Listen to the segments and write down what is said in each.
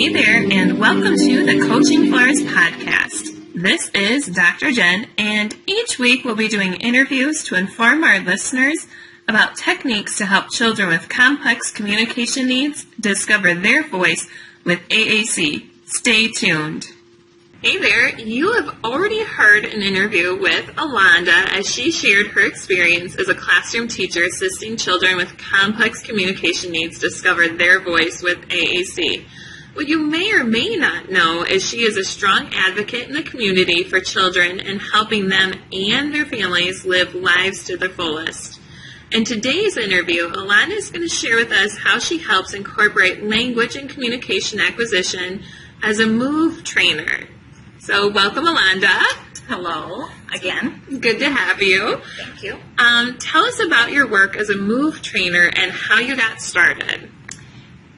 Hey there, and welcome to the Coaching Floors podcast. This is Dr. Jen, and each week we'll be doing interviews to inform our listeners about techniques to help children with complex communication needs discover their voice with AAC. Stay tuned. Hey there, you have already heard an interview with Aulanda as she shared her experience as a classroom teacher assisting children with complex communication needs discover their voice with AAC. What you may or may not know is she is a strong advocate in the community for children and helping them and their families live lives to their fullest. In today's interview, Aulanda is going to share with us how she helps incorporate language and communication acquisition as a MOVE trainer. So welcome, Aulanda. Hello, again. Good to have you. Thank you. Tell us about your work as a MOVE trainer and how you got started.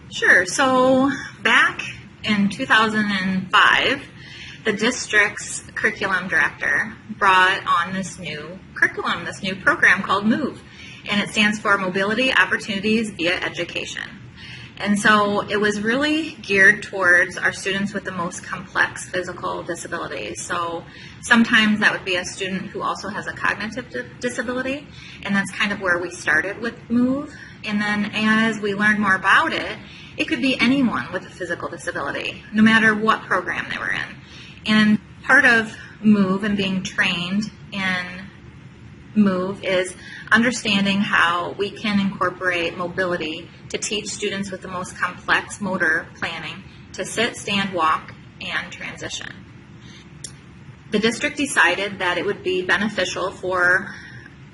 Sure. So back in 2005, the district's curriculum director brought on this new curriculum, this new program called MOVE, and it stands for Mobility Opportunities via Education. And so it was really geared towards our students with the most complex physical disabilities. So sometimes that would be a student who also has a cognitive disability, and that's kind of where we started with MOVE. And then as we learned more about it, it could be anyone with a physical disability, no matter what program they were in. And part of MOVE and being trained in MOVE is understanding how we can incorporate mobility to teach students with the most complex motor planning to sit, stand, walk, and transition. The district decided that it would be beneficial for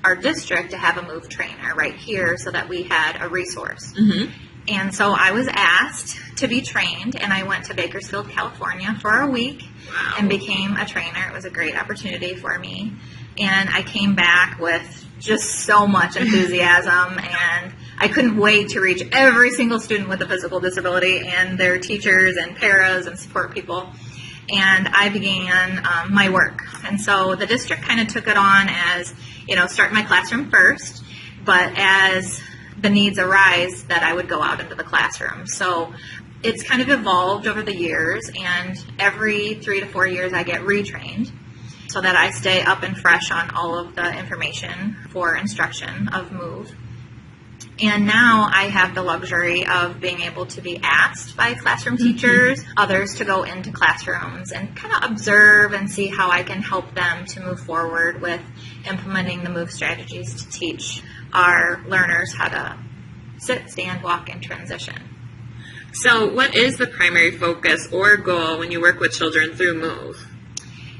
our district to have a MOVE trainer right here so that we had a resource. Mm-hmm. And so I was asked to be trained, and I went to Bakersfield, California for a week. Wow. And became a trainer. It was a great opportunity for me. And I came back with just so much enthusiasm, and I couldn't wait to reach every single student with a physical disability and their teachers and paras and support people. And I began my work. And so the district kind of took it on as, start my classroom first, but as the needs arise, that I would go out into the classroom. So it's kind of evolved over the years, and every 3 to 4 years I get retrained so that I stay up and fresh on all of the information for instruction of MOVE. And now I have the luxury of being able to be asked by classroom teachers, others to go into classrooms and kind of observe and see how I can help them to move forward with implementing the MOVE strategies to teach our learners how to sit, stand, walk, and transition. So what is the primary focus or goal when you work with children through MOVE?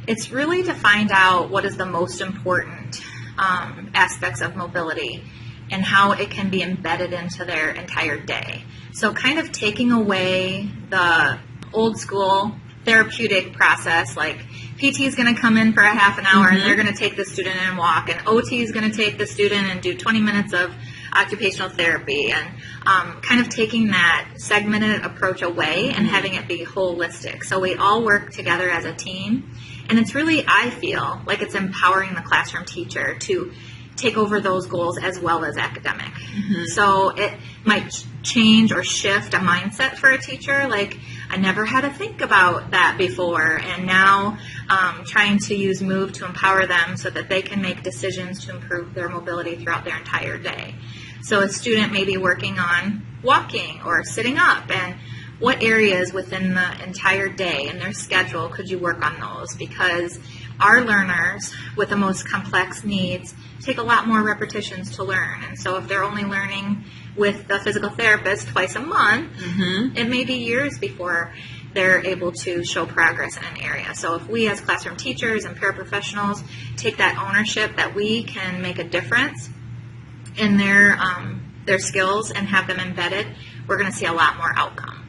It's really to find out what is the most important aspects of mobility and how it can be embedded into their entire day. So kind of taking away the old school therapeutic process, like PT is going to come in for a half an hour and they're going to take the student and walk, and OT is going to take the student and do 20 minutes of occupational therapy, and kind of taking that segmented approach away and having it be holistic. So we all work together as a team, and it's really, I feel like it's empowering the classroom teacher to take over those goals as well as academic. So it might change or shift a mindset for a teacher, like I never had to think about that before, and now trying to use MOVE to empower them so that they can make decisions to improve their mobility throughout their entire day. So a student may be working on walking or sitting up, and what areas within the entire day in their schedule could you work on those? Because our learners with the most complex needs take a lot more repetitions to learn. And so if they're only learning with the physical therapist twice a month, it may be years before they're able to show progress in an area. So if we as classroom teachers and paraprofessionals take that ownership that we can make a difference in their skills and have them embedded, we're going to see a lot more outcome.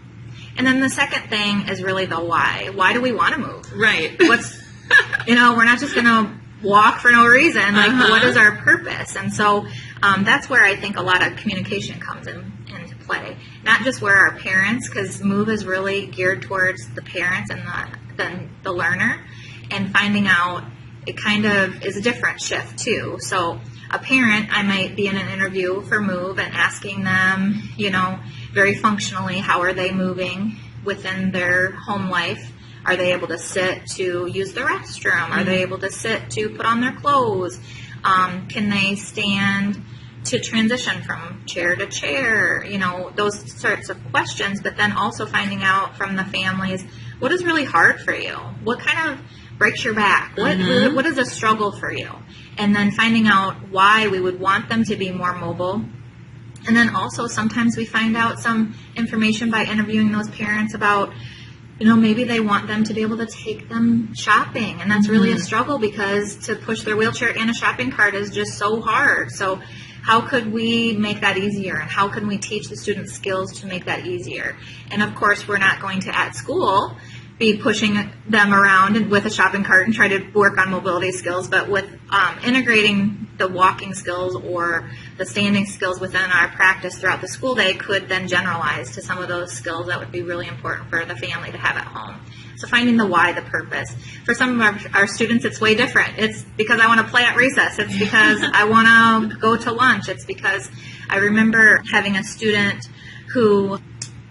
And then the second thing is really the why. Why do we want to move? Right. We're not just going to walk for no reason. Like, what is our purpose? And so that's where I think a lot of communication comes into play. Not just where our parents, because MOVE is really geared towards the parents and the learner, and finding out it kind of is a different shift too. So a parent, I might be in an interview for MOVE and asking them, very functionally, how are they moving within their home life. Are they able to sit to use the restroom? Are they able to sit to put on their clothes? Can they stand to transition from chair to chair? Those sorts of questions, but then also finding out from the families, what is really hard for you? What kind of breaks your back? What is a struggle for you? And then finding out why we would want them to be more mobile. And then also sometimes we find out some information by interviewing those parents about, maybe they want them to be able to take them shopping. And that's really a struggle because to push their wheelchair and a shopping cart is just so hard. So how could we make that easier? And how can we teach the students skills to make that easier? And of course, we're not going to, at school, be pushing them around with a shopping cart and try to work on mobility skills, but with integrating the walking skills or the standing skills within our practice throughout the school day could then generalize to some of those skills that would be really important for the family to have at home. So finding the why, the purpose. For some of our students, it's way different. It's because I want to play at recess. It's because I want to go to lunch. It's because I remember having a student who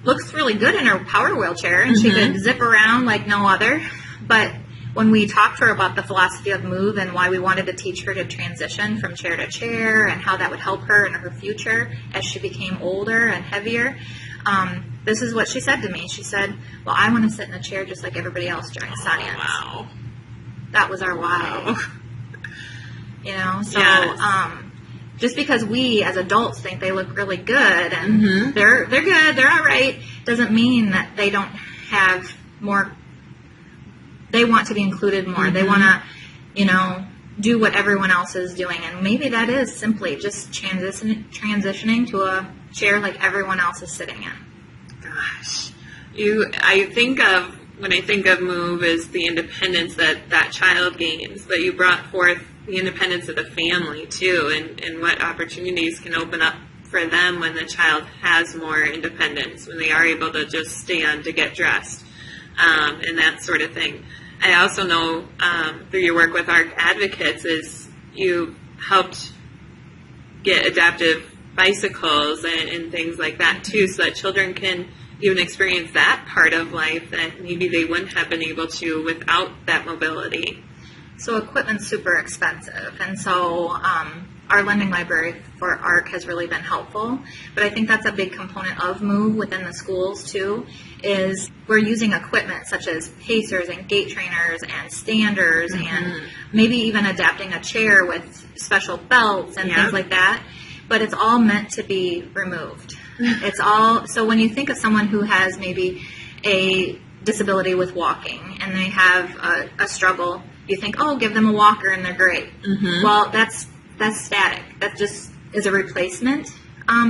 looks really good in her power wheelchair, and she could zip around like no other. But when we talked to her about the philosophy of MOVE and why we wanted to teach her to transition from chair to chair and how that would help her in her future as she became older and heavier, this is what she said to me. She said, well, I want to sit in a chair just like everybody else during science. Wow. That was our why. Wow. So just because we as adults think they look really good and they're good, they're all right, doesn't mean that they don't have more. They want to be included more. They want to, do what everyone else is doing. And maybe that is simply just transitioning to a chair like everyone else is sitting in. Gosh. When I think of MOVE is the independence that child gains, that you brought forth the independence of the family too, and what opportunities can open up for them when the child has more independence, when they are able to just stand to get dressed, and that sort of thing. I also know through your work with ARC Advocates is you helped get adaptive bicycles and things like that too, so that children can even experience that part of life that maybe they wouldn't have been able to without that mobility. So equipment's super expensive, and so our lending library for ARC has really been helpful. But I think that's a big component of MOVE within the schools too, is we're using equipment such as pacers and gait trainers and standers and maybe even adapting a chair with special belts and things like that. But it's all meant to be removed. It's all, so when you think of someone who has maybe a disability with walking and they have a struggle, you think, oh, give them a walker and they're great. Well, that's static. That just is a replacement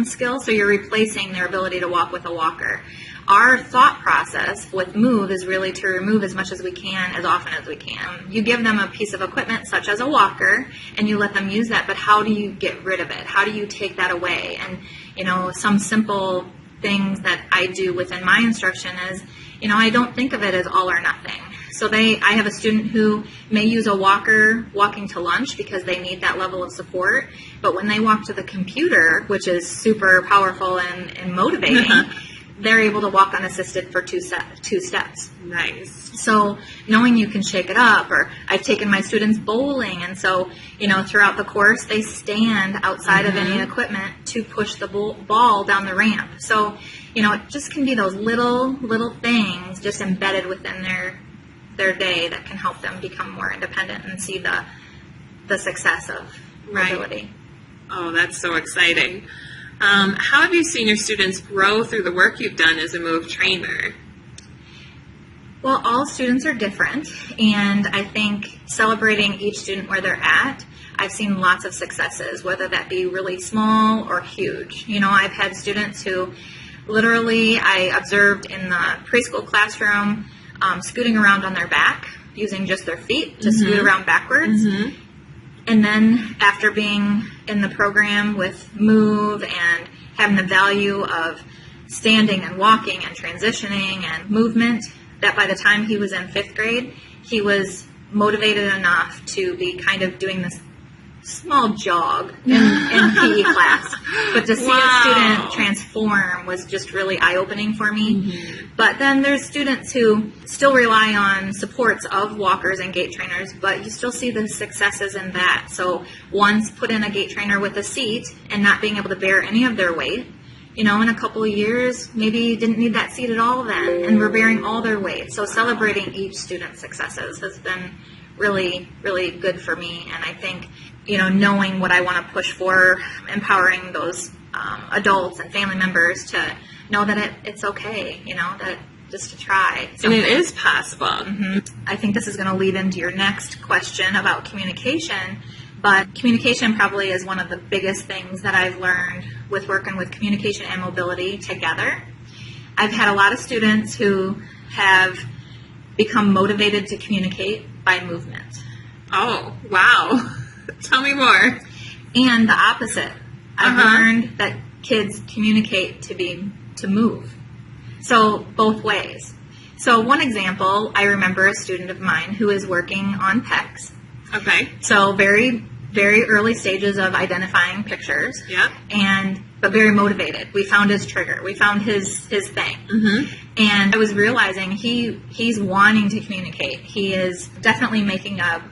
skill. So you're replacing their ability to walk with a walker. Our thought process with MOVE is really to remove as much as we can, as often as we can. You give them a piece of equipment such as a walker and you let them use that, but how do you get rid of it? How do you take that away? And, some simple things that I do within my instruction is, I don't think of it as all or nothing. So I have a student who may use a walker walking to lunch because they need that level of support. But when they walk to the computer, which is super powerful and motivating, they're able to walk unassisted for two steps. Nice. So knowing you can shake it up, or I've taken my students bowling, and so, throughout the course, they stand outside of any equipment to push the ball down the ramp. So, it just can be those little things just embedded within their day that can help them become more independent and see the success of mobility. Oh, that's so exciting. How have you seen your students grow through the work you've done as a MOVE trainer? Well, all students are different, and I think celebrating each student where they're at, I've seen lots of successes, whether that be really small or huge. I've had students who literally I observed in the preschool classroom scooting around on their back, using just their feet to scoot around backwards. And then after being in the program with MOVE and having the value of standing and walking and transitioning and movement, that by the time he was in 5th grade, he was motivated enough to be kind of doing this small jog in PE class. But to see a student transform was just really eye-opening for me. Mm-hmm. But then there's students who still rely on supports of walkers and gait trainers, but you still see the successes in that. So once put in a gait trainer with a seat and not being able to bear any of their weight, in a couple of years, maybe didn't need that seat at all then, and we're bearing all their weight. So celebrating each student's successes has been really, really good for me. And I think, knowing what I want to push for, empowering those adults and family members to know that it's okay, that just to try something. And it is possible. Mm-hmm. I think this is going to lead into your next question about communication. But communication probably is one of the biggest things that I've learned with working with communication and mobility together. I've had a lot of students who have become motivated to communicate by movement. Oh, wow. Tell me more. And the opposite. I've learned that kids communicate to move. So both ways. So one example, I remember a student of mine who is working on PECs. Okay. So very, very early stages of identifying pictures. Yeah. But very motivated. We found his trigger. We found his thing. Mm-hmm. And I was realizing he's wanting to communicate. He is definitely making a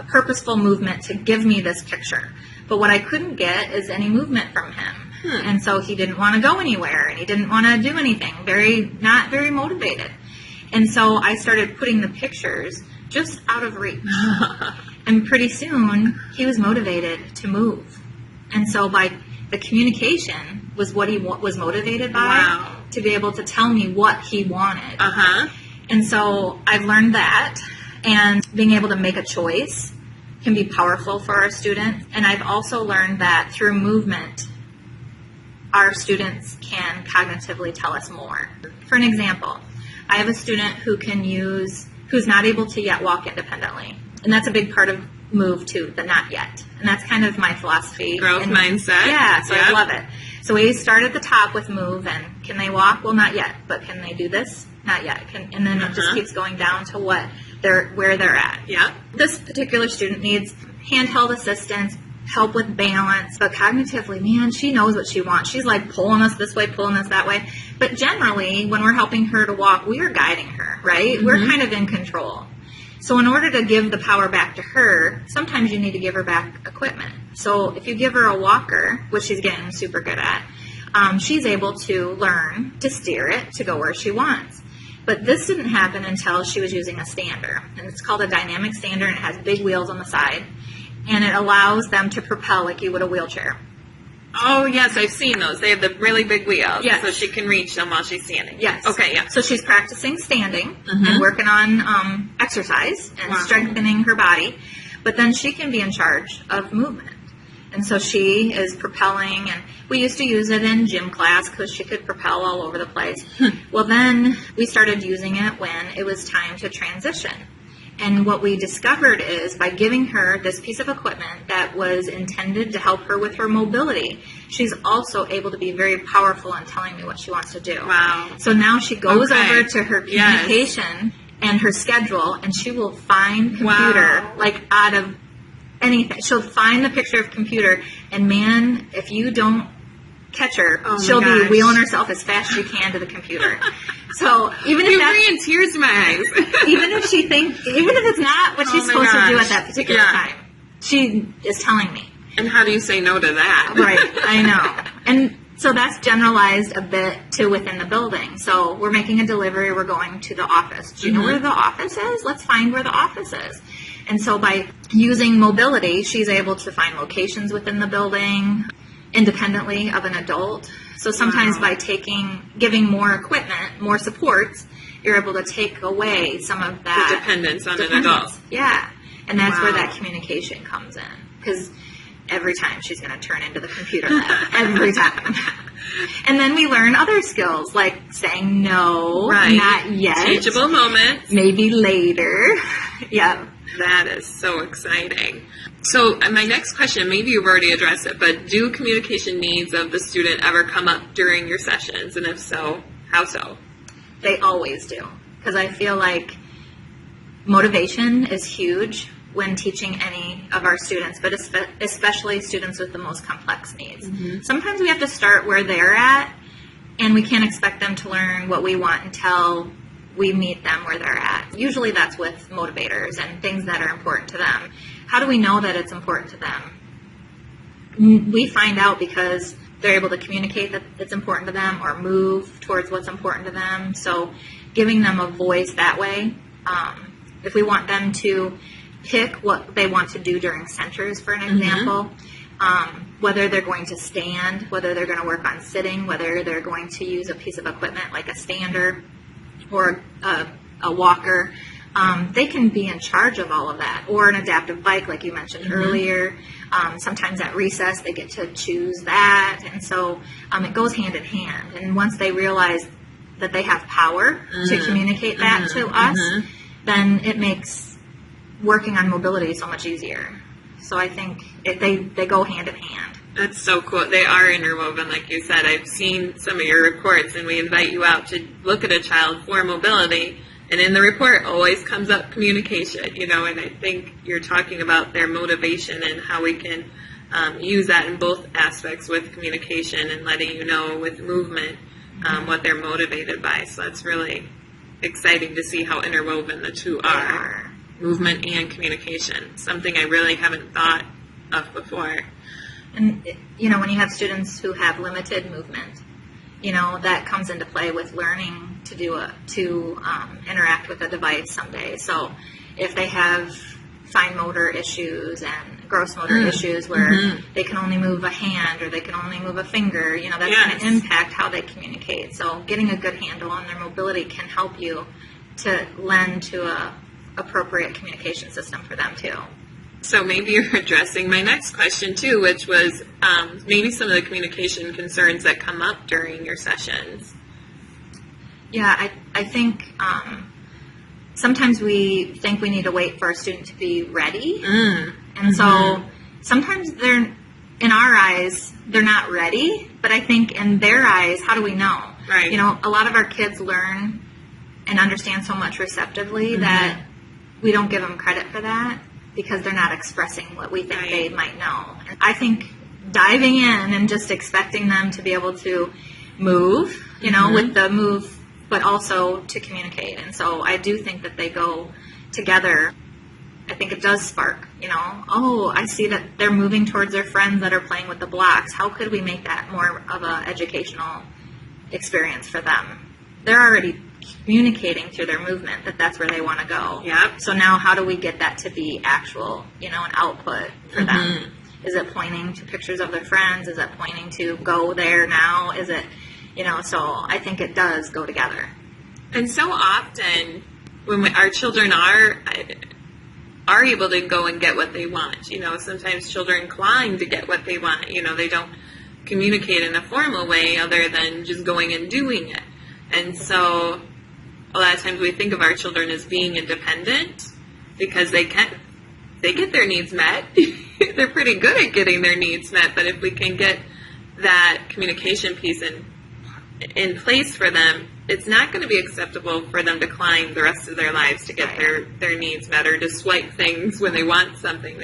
purposeful movement to give me this picture. But what I couldn't get is any movement from him. And so he didn't want to go anywhere, and he didn't want to do anything. Not very motivated. And so I started putting the pictures just out of reach. And pretty soon, he was motivated to move. And so by the communication was what he was motivated by, to be able to tell me what he wanted. And so I've learned that, and being able to make a choice can be powerful for our students. And I've also learned that through movement, our students can cognitively tell us more. For an example, I have a student who's not able to yet walk independently. And that's a big part of MOVE too, the not yet. And that's kind of my philosophy. Growth mindset. Yeah, so I love it. So we start at the top with MOVE, and can they walk? Well, not yet. But can they do this? Not yet. And then it just keeps going down to where they're at. Yeah. This particular student needs handheld assistance, help with balance, but cognitively, man, she knows what she wants. She's like pulling us this way, pulling us that way. But generally, when we're helping her to walk, we are guiding her, right? Mm-hmm. We're kind of in control. So in order to give the power back to her, sometimes you need to give her back equipment. So if you give her a walker, which she's getting super good at, she's able to learn to steer it to go where she wants. But this didn't happen until she was using a stander. And it's called a dynamic stander, and it has big wheels on the side. And it allows them to propel like you would a wheelchair. Oh, yes, I've seen those. They have the really big wheels. Yes. So she can reach them while she's standing. Yes. Okay, yeah. So she's practicing standing and working on exercise and strengthening her body. But then she can be in charge of movement. And so she is propelling, and we used to use it in gym class because she could propel all over the place. Well, then we started using it when it was time to transition. And what we discovered is by giving her this piece of equipment that was intended to help her with her mobility, she's also able to be very powerful in telling me what she wants to do. Wow. So now she goes over to her communication and her schedule, and she will find computer like out of anything. She'll find the picture of computer, and man, if you don't catch her, she'll be wheeling herself as fast as she can to the computer. So even if that's bringing tears to my eyes. even if it's not what she's supposed to do at that particular time, she is telling me. And how do you say no to that? Right, I know. And so that's generalized a bit to within the building. So we're making a delivery, we're going to the office. Do you know where the office is? Let's find where the office is. And so by using mobility, she's able to find locations within the building independently of an adult. So sometimes by giving more equipment, more supports, you're able to take away some of that the dependence on an adult. Yeah. And that's where that communication comes in. Because every time she's going to turn into the computer lab. Every time. And then we learn other skills like saying no, not yet. Teachable moments. Maybe later. Yeah. That is so exciting. So my next question, maybe you've already addressed it, but do communication needs of the student ever come up during your sessions? And if so, how so? They always do. Because I feel like motivation is huge, when teaching any of our students, but especially students with the most complex needs. Sometimes we have to start where they're at, and we can't expect them to learn what we want until we meet them where they're at. Usually that's with motivators and things that are important to them. How do we know that it's important to them? We find out because they're able to communicate that it's important to them or move towards what's important to them. So giving them a voice that way. If we want them to pick what they want to do during centers, for an example, whether they're going to stand, whether they're going to work on sitting, whether they're going to use a piece of equipment like a stander or a walker, they can be in charge of all of that. Or an adaptive bike, like you mentioned earlier. Sometimes at recess they get to choose that. And so it goes hand in hand. And once they realize that they have power to communicate that to us, then it makes working on mobility so much easier. So I think they go hand in hand. That's so cool. They are interwoven, like you said. I've seen some of your reports, and we invite you out to look at a child for mobility. And in the report always comes up communication, and I think you're talking about their motivation and how we can use that in both aspects with communication and letting you know with movement what they're motivated by. So that's really exciting to see how interwoven the two are. Movement and communication, something I really haven't thought of before. And, when you have students who have limited movement, that comes into play with learning to interact with a device someday. So if they have fine motor issues and gross motor issues where they can only move a hand or they can only move a finger, that's going to impact how they communicate. So getting a good handle on their mobility can help you to lend to a appropriate communication system for them too. So maybe you're addressing my next question too, which was maybe some of the communication concerns that come up during your sessions. Yeah, I think sometimes we think we need to wait for a student to be ready. And so sometimes in our eyes, they're not ready, but I think in their eyes, how do we know? Right. A lot of our kids learn and understand so much receptively that we don't give them credit for that because they're not expressing what we think they might know. And I think diving in and just expecting them to be able to move, with the move, but also to communicate. And so I do think that they go together. I think it does spark, I see that they're moving towards their friends that are playing with the blocks. How could we make that more of an educational experience for them? They're already communicating through their movement that that's where they want to go. Yep. So now how do we get that to be actual, an output for them? Is it pointing to pictures of their friends? Is it pointing to go there now? Is it, so I think it does go together. And so often when our children are able to go and get what they want, sometimes children climb to get what they want. They don't communicate in a formal way other than just going and doing it. And so a lot of times we think of our children as being independent because they get their needs met. They're pretty good at getting their needs met, but if we can get that communication piece in place for them, it's not going to be acceptable for them to climb the rest of their lives to get their needs met or to swipe things when they want something.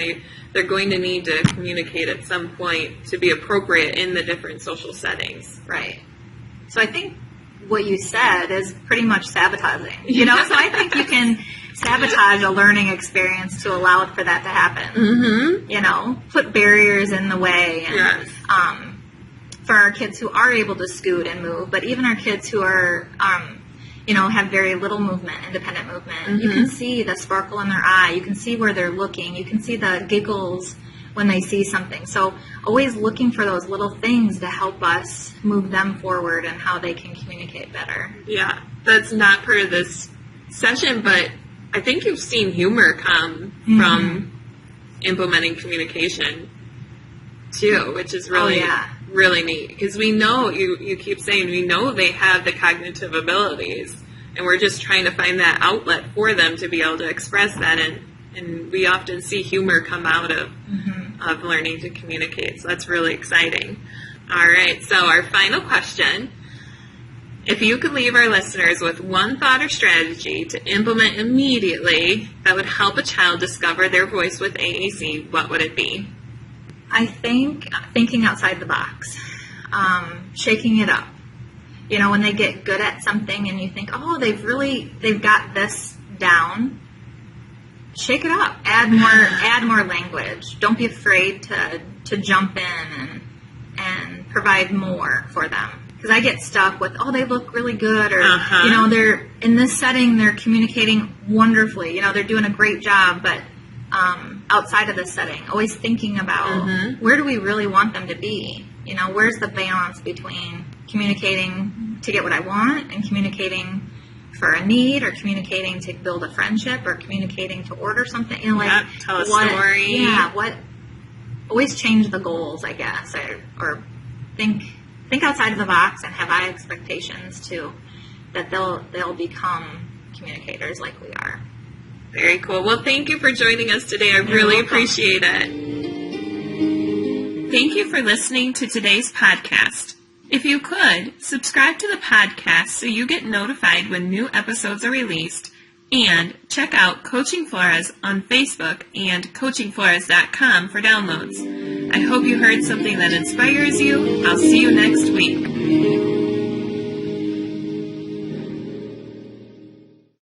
They're going to need to communicate at some point to be appropriate in the different social settings. Right. So I think what you said is pretty much sabotaging, so I think you can sabotage a learning experience to allow for that to happen, put barriers in the way. And, for our kids who are able to scoot and move, but even our kids who are, have very little movement, independent movement, you can see the sparkle in their eye, you can see where they're looking, you can see the giggles when they see something. So always looking for those little things to help us move them forward and how they can communicate better. Yeah, that's not part of this session, but I think you've seen humor come from implementing communication too, which is really, really neat. Because we know, you keep saying, we know they have the cognitive abilities, and we're just trying to find that outlet for them to be able to express that. And we often see humor come out of learning to communicate. So that's really exciting. All right, so our final question. If you could leave our listeners with one thought or strategy to implement immediately that would help a child discover their voice with AAC, what would it be? I think thinking outside the box, shaking it up. You know, when they get good at something and you think, oh, they've got this down, shake it up. Add more language. Don't be afraid to jump in and provide more for them. Because I get stuck with, oh, they look really good, or, you know, they're in this setting, they're communicating wonderfully. You know, they're doing a great job, but outside of this setting, always thinking about where do we really want them to be? You know, where's the balance between communicating to get what I want and communicating for a need, or communicating to build a friendship, or communicating to order something? You know, like, tell a story. Yeah, always change the goals, I guess, or think outside of the box and have high expectations too, that they'll become communicators like we are. Very cool. Well, thank you for joining us today. I really appreciate it. Thank you for listening to today's podcast. If you could, subscribe to the podcast so you get notified when new episodes are released, and check out Coaching Flores on Facebook and coachingflores.com for downloads. I hope you heard something that inspires you. I'll see you next week.